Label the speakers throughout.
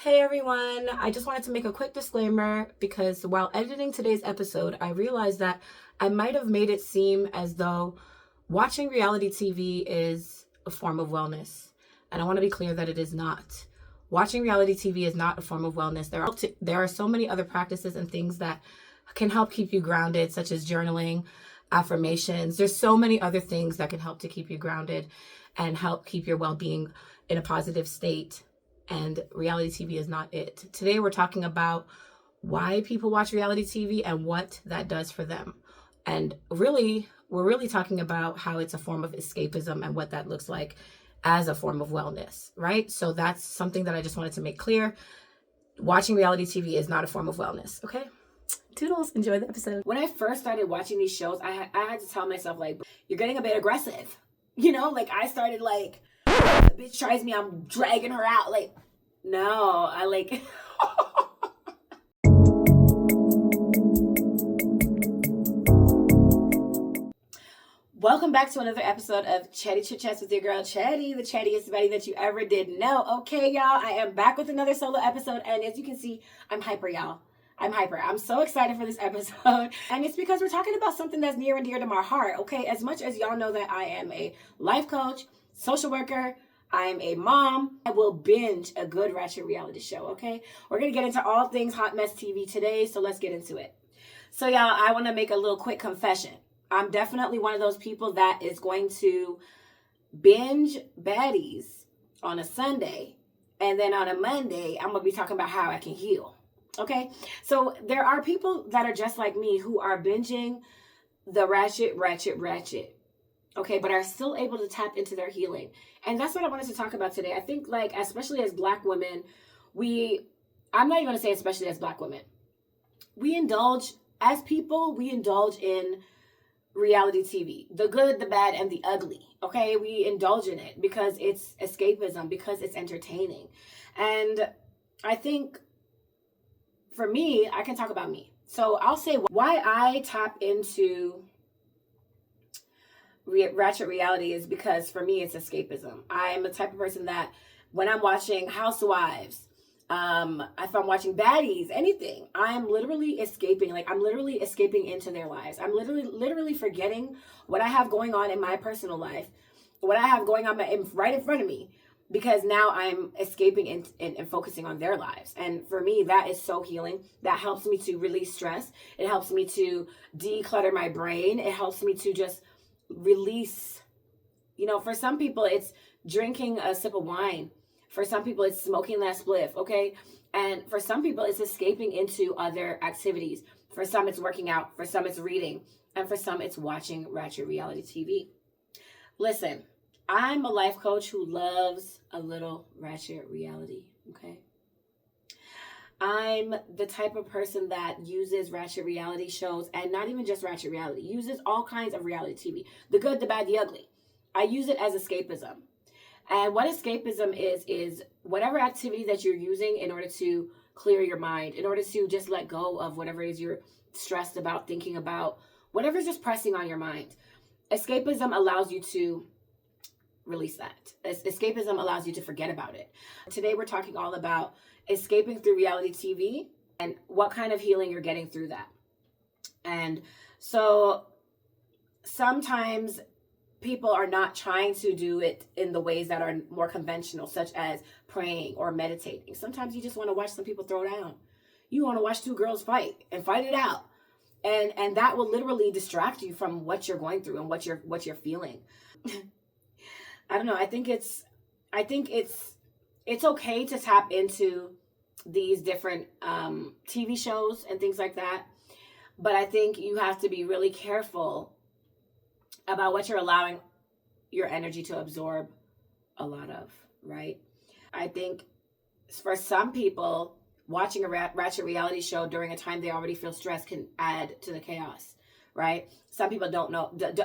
Speaker 1: Hey everyone, I just wanted to make a quick disclaimer because while editing today's episode, I realized that I might have made it seem as though watching reality TV is a form of wellness. And I want to be clear that it is not. Watching reality TV is not a form of wellness. There are so many other practices and things that can help keep you grounded, such as journaling, affirmations. There's so many other things that can help to keep you grounded and help keep your well-being in a positive state. And reality TV is not it. Today we're talking about why people watch reality TV and what that does for them. And really, we're really talking about how it's a form of escapism and what that looks like as a form of wellness, right? So that's something that I just wanted to make clear. Watching reality TV is not a form of wellness, okay? Toodles, enjoy the episode. When I first started watching these shows, I had to tell myself, like, you're getting a bit aggressive. Like I started like, the bitch tries me, I'm dragging her out. Like, no, I like... Welcome back to another episode of Chatty Chit Chats with your girl Chatty, the chattiest buddy that you ever did know. Okay, y'all, I am back with another solo episode, and as you can see, I'm hyper, y'all. I'm hyper. I'm so excited for this episode, and it's because we're talking about something that's near and dear to my heart, okay? As much as y'all know that I am a life coach, social worker, I'm a mom, I will binge a good ratchet reality show, okay? We're going to get into all things Hot Mess TV today, so let's get into it. So, y'all, I want to make a little quick confession. I'm definitely one of those people that is going to binge baddies on a Sunday, and then on a Monday, I'm going to be talking about how I can heal. Okay, so there are people that are just like me who are binging the ratchet. Okay, but are still able to tap into their healing. And that's what I wanted to talk about today. I think, like, especially as Black women, I'm not even going to say especially as Black women, we indulge in reality TV, the good, the bad, and the ugly. Okay, we indulge in it because it's escapism, because it's entertaining. And I think for me, I can talk about me. So I'll say why I tap into ratchet reality is because for me, it's escapism. I'm the type of person that when I'm watching Housewives, if I'm watching baddies, anything, I'm literally escaping. Like, I'm literally escaping into their lives. I'm literally forgetting what I have going on in my personal life, what I have going on right in front of me, because now I'm escaping and focusing on their lives. And for me, that is so healing. That helps me to release stress. It helps me to declutter my brain. It helps me to just release. For some people, it's drinking a sip of wine. For some people, it's smoking that spliff, okay? And for some people, it's escaping into other activities. For some, it's working out. For some, it's reading. And for some, it's watching ratchet reality TV. Listen, I'm a life coach who loves a little ratchet reality, okay? I'm the type of person that uses ratchet reality shows, and not even just ratchet reality, uses all kinds of reality TV. The good, the bad, the ugly. I use it as escapism. And what escapism is whatever activity that you're using in order to clear your mind, in order to just let go of whatever it is you're stressed about, thinking about, whatever's just pressing on your mind. Escapism allows you to release that. Escapism allows you to forget about it. Today we're talking all about escaping through reality TV and what kind of healing you're getting through that. And so sometimes people are not trying to do it in the ways that are more conventional, such as praying or meditating. Sometimes you just want to watch some people throw down. You want to watch two girls fight it out. And that will literally distract you from what you're going through and what you're feeling. I don't know. I think it's okay to tap into these different TV shows and things like that. But I think you have to be really careful about what you're allowing your energy to absorb a lot of, right? I think for some people, watching a ratchet reality show during a time they already feel stressed can add to the chaos, right? Some people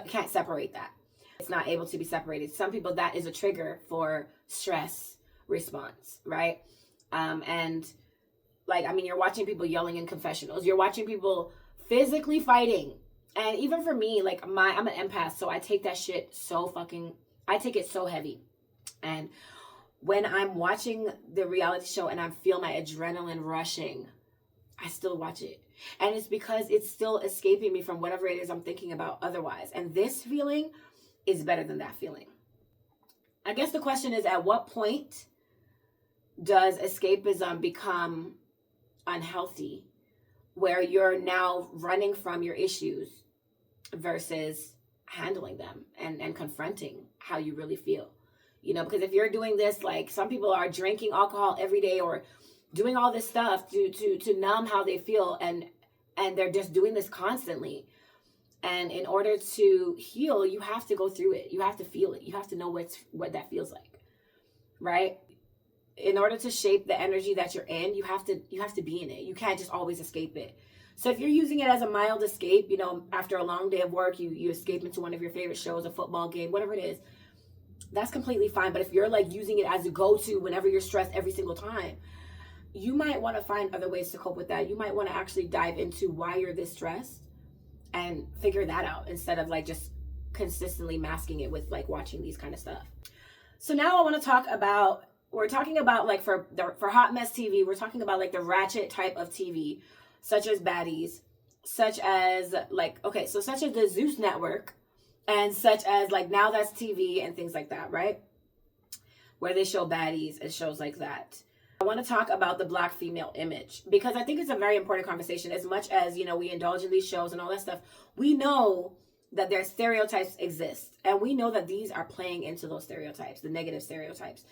Speaker 1: can't separate that. It's not able to be separated. Some people, that is a trigger for stress response, right? And you're watching people yelling in confessionals. You're watching people physically fighting. And even for me, I'm an empath, so I take that shit I take it so heavy. And when I'm watching the reality show and I feel my adrenaline rushing, I still watch it. And it's because it's still escaping me from whatever it is I'm thinking about otherwise. And this feeling is better than that feeling. I guess the question is, at what point does escapism become unhealthy, where you're now running from your issues versus handling them and confronting how you really feel? You know, because if you're doing this, like some people are drinking alcohol every day or doing all this stuff to numb how they feel, and they're just doing this constantly. And in order to heal, you have to go through it. You have to feel it. You have to know what that feels like, right? In order to shape the energy that you're in, you have to be in it. You can't just always escape it. So if you're using it as a mild escape, you know, after a long day of work, you escape into one of your favorite shows, a football game, whatever it is, that's completely fine. But if you're like using it as a go-to whenever you're stressed every single time, you might want to find other ways to cope with that. You might want to actually dive into why you're this stressed and figure that out, instead of like just consistently masking it with like watching these kind of stuff. So now I want to talk about, we're talking about like for hot mess TV, we're talking about like the ratchet type of TV, such as baddies, such as like, okay, so such as the Zeus network, and such as like Now That's TV and things like that, right? Where they show baddies and shows like that. I want to talk about the Black female image, because I think it's a very important conversation. As much as, you know, we indulge in these shows and all that stuff, we know that their stereotypes exist, and we know that these are playing into those stereotypes, the negative stereotypes.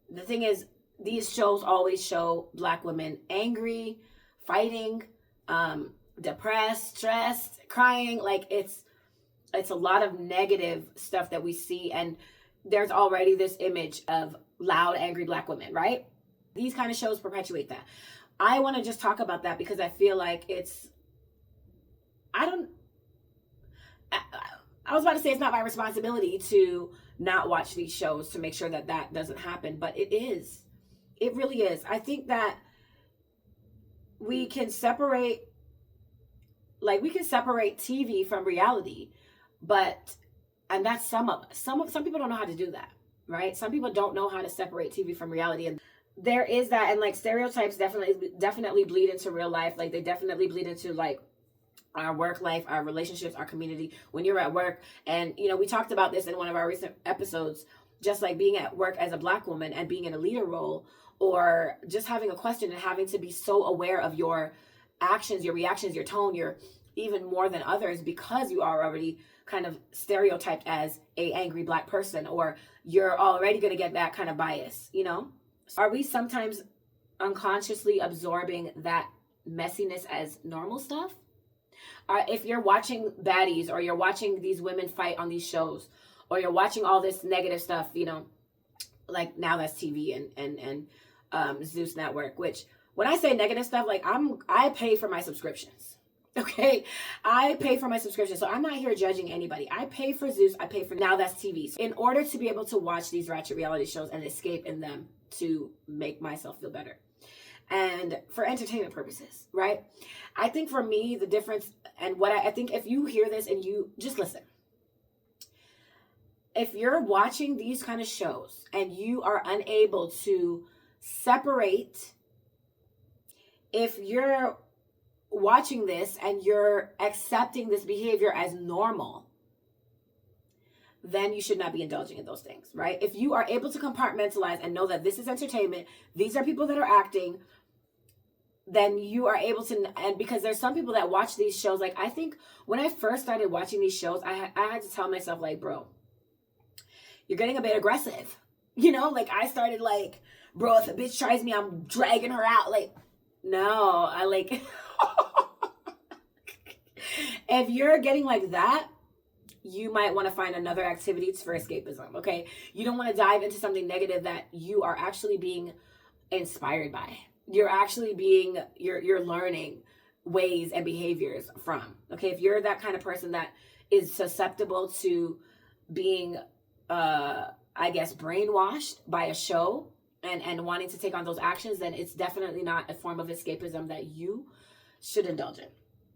Speaker 1: The thing is, these shows always show Black women angry, fighting, depressed, stressed, crying. Like it's a lot of negative stuff that we see, and there's already this image of loud, angry Black women, right? These kind of shows perpetuate that. I want to just talk about that because I feel like I was about to say it's not my responsibility to not watch these shows to make sure that that doesn't happen, but it is. It really is. I think that we can separate TV from reality, and that's some of us. Some people don't know how to do that, right? Some people don't know how to separate TV from reality, and there is that. And like stereotypes definitely bleed into real life. Like they definitely bleed into like our work life, our relationships, our community. When you're at work, and you know, we talked about this in one of our recent episodes, just like being at work as a Black woman and being in a leader role, or just having a question and having to be so aware of your actions, your reactions, your tone, you're even more than others, because you are already kind of stereotyped as a angry Black person, or you're already going to get that kind of bias, you know? Are we sometimes unconsciously absorbing that messiness as normal stuff? If you're watching baddies, or you're watching these women fight on these shows, or you're watching all this negative stuff, you know, like Now That's TV and Zeus Network, which when I say negative stuff, like I pay for my subscriptions. Okay, I pay for my subscription, so I'm not here judging anybody. I pay for Zeus, I pay for Now That's TV, in order to be able to watch these ratchet reality shows and escape in them to make myself feel better, and for entertainment purposes, right? I think for me, the difference, and what I think, if you hear this and you just listen, if you're watching these kind of shows and you are unable to separate, if you're watching this and you're accepting this behavior as normal, then you should not be indulging in those things, right? If you are able to compartmentalize and know that this is entertainment, these are people that are acting, then you are able to, and because there's some people that watch these shows, like I think when I first started watching these shows, I had to tell myself, like, bro, you're getting a bit aggressive. You know, like I started like, bro, if a bitch tries me, I'm dragging her out. Like, no, I like, if you're getting like that, you might want to find another activity for escapism, okay? You don't want to dive into something negative that you are actually being inspired by. You're actually you're learning ways and behaviors from, okay? If you're that kind of person that is susceptible to being, I guess, brainwashed by a show and wanting to take on those actions, then it's definitely not a form of escapism that you should indulge in.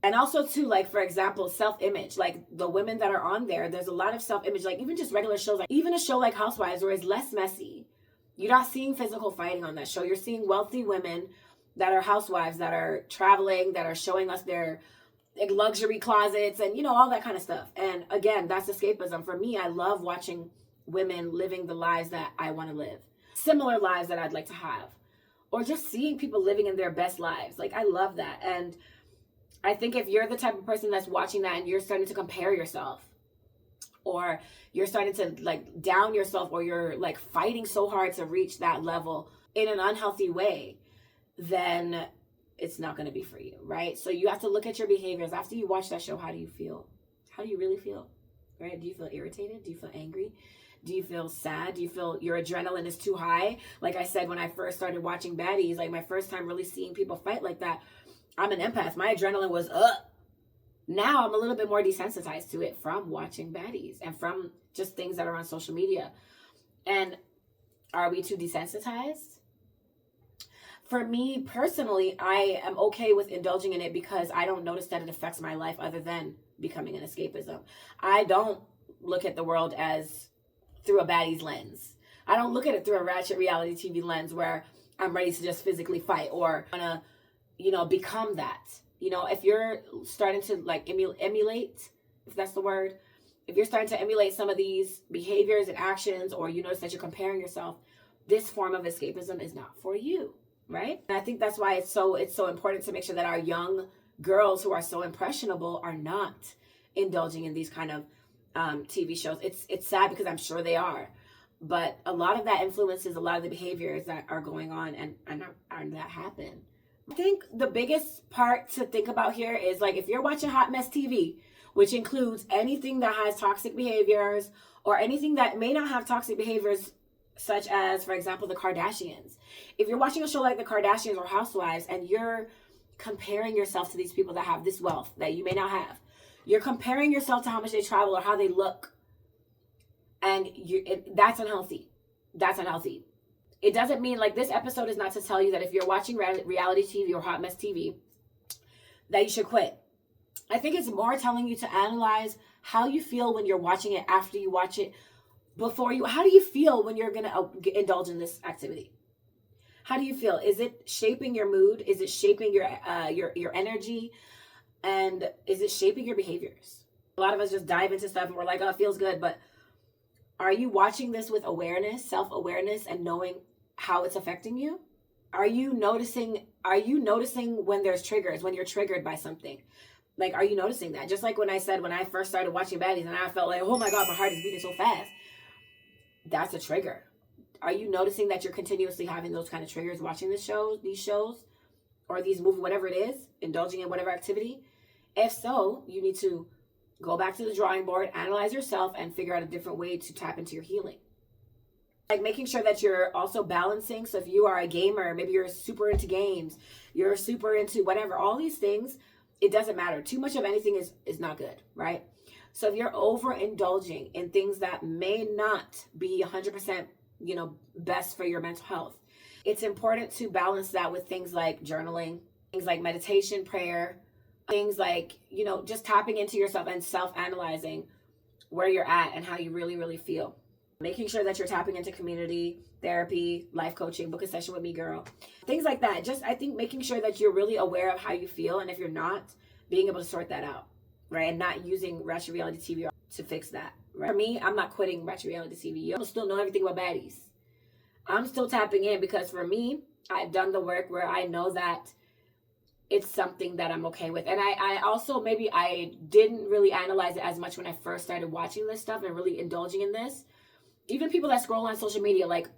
Speaker 1: And also too, like, for example, self-image, like the women that are on there, there's a lot of self-image, like even just regular shows, like even a show like Housewives, where it's less messy, You're not seeing physical fighting on that show. You're seeing wealthy women that are housewives, that are traveling, that are showing us their like luxury closets and, you know, all that kind of stuff. And again, that's escapism. For me, I love watching women living the lives that I want to live, similar lives that I'd like to have, or just seeing people living in their best lives. Like, I love that. And I think if you're the type of person that's watching that and you're starting to compare yourself, or you're starting to like down yourself, or you're like fighting so hard to reach that level in an unhealthy way, then it's not going to be for you, right? So you have to look at your behaviors. After you watch that show, how do you feel? How do you really feel, right? Do you feel irritated? Do you feel angry? Do you feel sad? Do you feel your adrenaline is too high? Like I said, when I first started watching baddies, like my first time really seeing people fight like that, I'm an empath. My adrenaline was up. Now I'm a little bit more desensitized to it from watching baddies and from just things that are on social media. And are we too desensitized? For me personally, I am okay with indulging in it because I don't notice that it affects my life other than becoming an escapism. I don't look at the world as through a baddie's lens. I don't look at it through a ratchet reality TV lens where I'm ready to just physically fight or wanna, you know, become that. You know, if you're starting to like emulate, if that's the word, if you're starting to emulate some of these behaviors and actions, or you notice that you're comparing yourself, this form of escapism is not for you. Right? And I think that's why it's so important to make sure that our young girls who are so impressionable are not indulging in these kind of TV shows. It's sad because I'm sure they are, but a lot of that influences a lot of the behaviors that are going on and that happen. I think the biggest part to think about here is like if you're watching hot mess TV, which includes anything that has toxic behaviors or anything that may not have toxic behaviors, such as, for example, the Kardashians. If you're watching a show like the Kardashians or Housewives and you're comparing yourself to these people that have this wealth that you may not have, you're comparing yourself to how much they travel or how they look, and that's unhealthy. That's unhealthy. It doesn't mean, like, this episode is not to tell you that if you're watching reality TV or hot mess TV, that you should quit. I think it's more telling you to analyze how you feel when you're watching it, after you watch it, before you. How do you feel when you're going to indulge in this activity? How do you feel? Is it shaping your mood? Is it shaping your energy? And is it shaping your behaviors? A lot of us just dive into stuff and we're like, oh, it feels good. But are you watching this with awareness, self-awareness, and knowing how it's affecting you? Are you noticing when there's triggers, when you're triggered by something? Like, are you noticing that? Just like when I said, when I first started watching baddies and I felt like, oh my God, my heart is beating so fast. That's a trigger. Are you noticing that you're continuously having those kind of triggers watching these shows, or these movies, whatever it is, indulging in whatever activity? If so, you need to go back to the drawing board, analyze yourself, and figure out a different way to tap into your healing. Like making sure that you're also balancing. So if you are a gamer, maybe you're super into games, you're super into whatever, all these things, it doesn't matter. Too much of anything is not good, right? So if you're overindulging in things that may not be 100%, best for your mental health, it's important to balance that with things like journaling, things like meditation, prayer, things like, just tapping into yourself and self-analyzing where you're at and how you really, really feel. Making sure that you're tapping into community, therapy, life coaching, book a session with me, girl. Things like that. Just, I think, making sure that you're really aware of how you feel. And if you're not, being able to sort that out, right? And not using ratchet reality TV to fix that, right? For me, I'm not quitting ratchet reality TV. You'll still know everything about baddies. I'm still tapping in because for me, I've done the work where I know that it's something that I'm okay with. And I also, maybe I didn't really analyze it as much when I first started watching this stuff and really indulging in this. Even people that scroll on social media, like,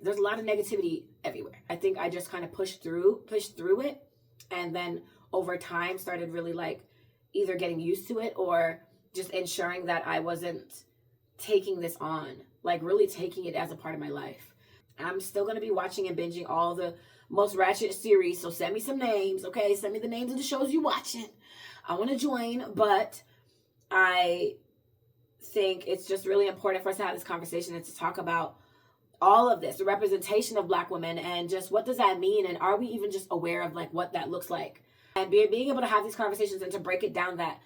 Speaker 1: there's a lot of negativity everywhere. I think I just kind of pushed through it, and then over time started really like either getting used to it or just ensuring that I wasn't taking this on, like really taking it as a part of my life. I'm still going to be watching and binging all the most ratchet series, so send me some names, okay? Send me the names of the shows you're watching. I want to join, but I think it's just really important for us to have this conversation and to talk about all of this, the representation of Black women, and just what does that mean, and are we even just aware of like what that looks like, and being able to have these conversations and to break it down that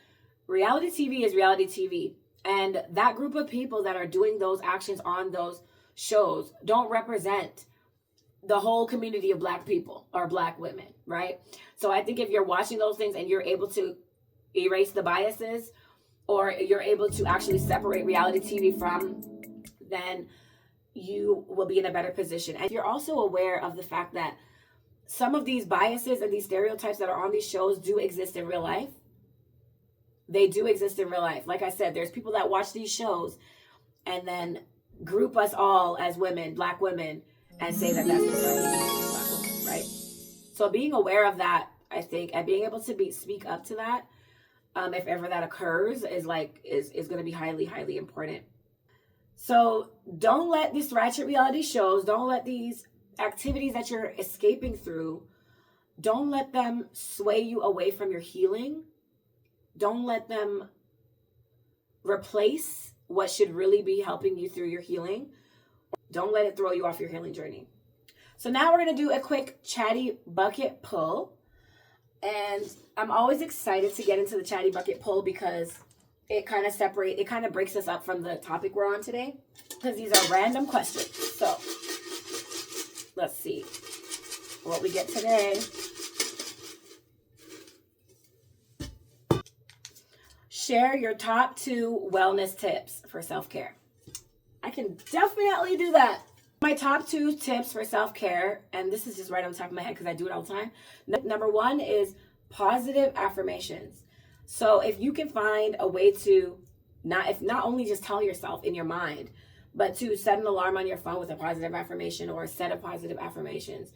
Speaker 1: reality TV is reality TV, and that group of people that are doing those actions on those shows don't represent the whole community of Black people or Black women, right? So I think if you're watching those things and you're able to erase the biases, or you're able to actually separate reality TV from, then you will be in a better position. And you're also aware of the fact that some of these biases and these stereotypes that are on these shows do exist in real life. They do exist in real life. Like I said, there's people that watch these shows and then group us all as women, Black women, and say that that's society against Black women, right? So being aware of that, I think, and being able to speak up to that, if ever that occurs, is going to be highly, highly important. So don't let these ratchet reality shows, don't let these activities that you're escaping through, don't let them sway you away from your healing. Don't let them replace what should really be helping you through your healing. Don't let it throw you off your healing journey. So now we're going to do a quick chatty bucket pull. And I'm always excited to get into the chatty bucket pull because it kind of breaks us up from the topic we're on today, because these are random questions. So let's see what we get today. Share your top 2 wellness tips for self-care. I can definitely do that. My top 2 tips for self-care, and this is just right on the top of my head because I do it all the time. Number 1 is positive affirmations. So if you can find a way to not only just tell yourself in your mind, but to set an alarm on your phone with a positive affirmation or a set of positive affirmations,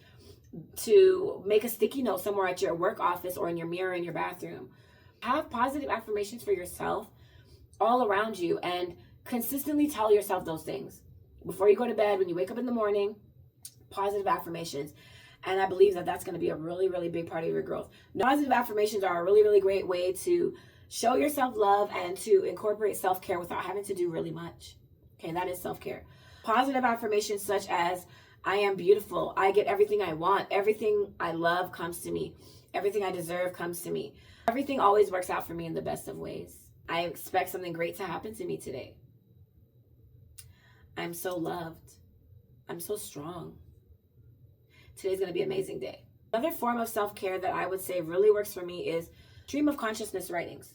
Speaker 1: to make a sticky note somewhere at your work office or in your mirror in your bathroom. Have positive affirmations for yourself all around you and consistently tell yourself those things. Before you go to bed, when you wake up in the morning, positive affirmations. And I believe that that's going to be a really, really big part of your growth. Positive affirmations are a really, really great way to show yourself love and to incorporate self-care without having to do really much. Okay, that is self-care. Positive affirmations such as, I am beautiful. I get everything I want. Everything I love comes to me. Everything I deserve comes to me. Everything always works out for me in the best of ways. I expect something great to happen to me today. I'm so loved. I'm so strong. Today's going to be an amazing day. Another form of self-care that I would say really works for me is stream of consciousness writings.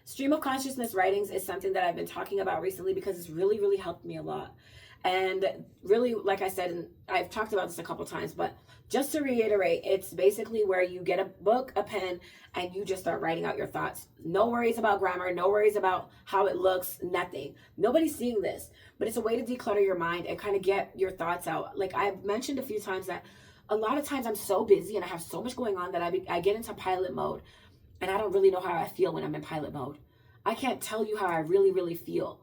Speaker 1: Stream of consciousness writings is something that I've been talking about recently because it's really, really helped me a lot. And really, like I said, and I've talked about this a couple times, but just to reiterate, it's basically where you get a book, a pen, and you just start writing out your thoughts. No worries about grammar, no worries about how it looks, nothing. Nobody's seeing this, but it's a way to declutter your mind and kind of get your thoughts out. Like I've mentioned a few times that a lot of times I'm so busy and I have so much going on that I get into pilot mode and I don't really know how I feel when I'm in pilot mode. I can't tell you how I really, really feel.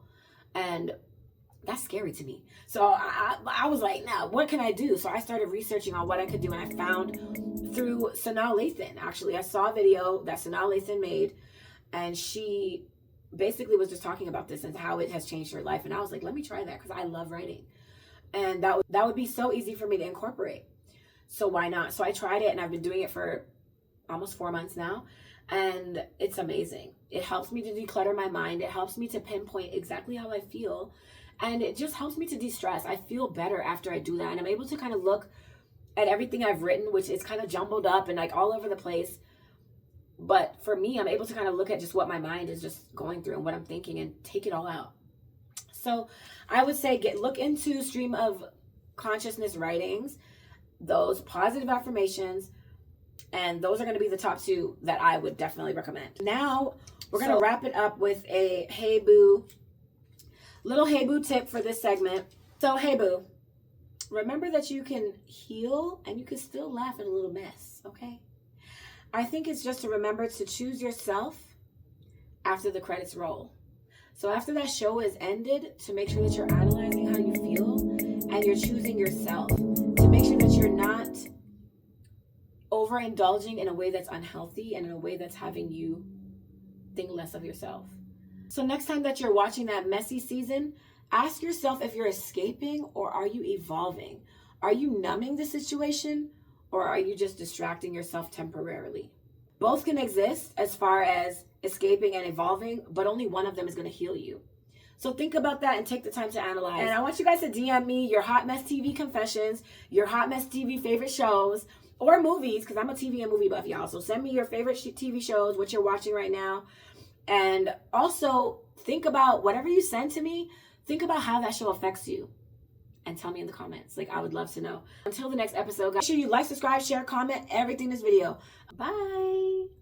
Speaker 1: And that's scary to me. So I was like, nah, what can I do? So I started researching on what I could do, and I found through Sanaa Lathan, actually. I saw a video that Sanaa Lathan made, and she basically was just talking about this and how it has changed her life. And I was like, let me try that because I love writing. And that would be so easy for me to incorporate. So why not? So I tried it, and I've been doing it for almost 4 months now. And it's amazing. It helps me to declutter my mind. It helps me to pinpoint exactly how I feel. And it just helps me to de-stress. I feel better after I do that. And I'm able to kind of look at everything I've written, which is kind of jumbled up and like all over the place. But for me, I'm able to kind of look at just what my mind is just going through and what I'm thinking and take it all out. So I would say look into stream of consciousness writings, those positive affirmations, and those are going to be the top 2 that I would definitely recommend. Now we're going to wrap it up with a Hey Boo, little Hey Boo tip for this segment. So Hey Boo, remember that you can heal and you can still laugh at a little mess, okay? I think it's just to remember to choose yourself after the credits roll. So after that show is ended, to make sure that you're analyzing how you feel and you're choosing yourself, to make sure that you're not overindulging in a way that's unhealthy and in a way that's having you think less of yourself. So next time that you're watching that messy season, ask yourself if you're escaping or are you evolving? Are you numbing the situation or are you just distracting yourself temporarily? Both can exist as far as escaping and evolving, but only one of them is going to heal you. So think about that and take the time to analyze. And I want you guys to DM me your Hot Mess TV confessions, your Hot Mess TV favorite shows, or movies, because I'm a TV and movie buff, y'all. So send me your favorite TV shows, what you're watching right now. And also think about whatever you send to me, think about how that show affects you. And tell me in the comments. Like, I would love to know. Until the next episode, guys, make sure you like, subscribe, share, comment, everything in this video. Bye.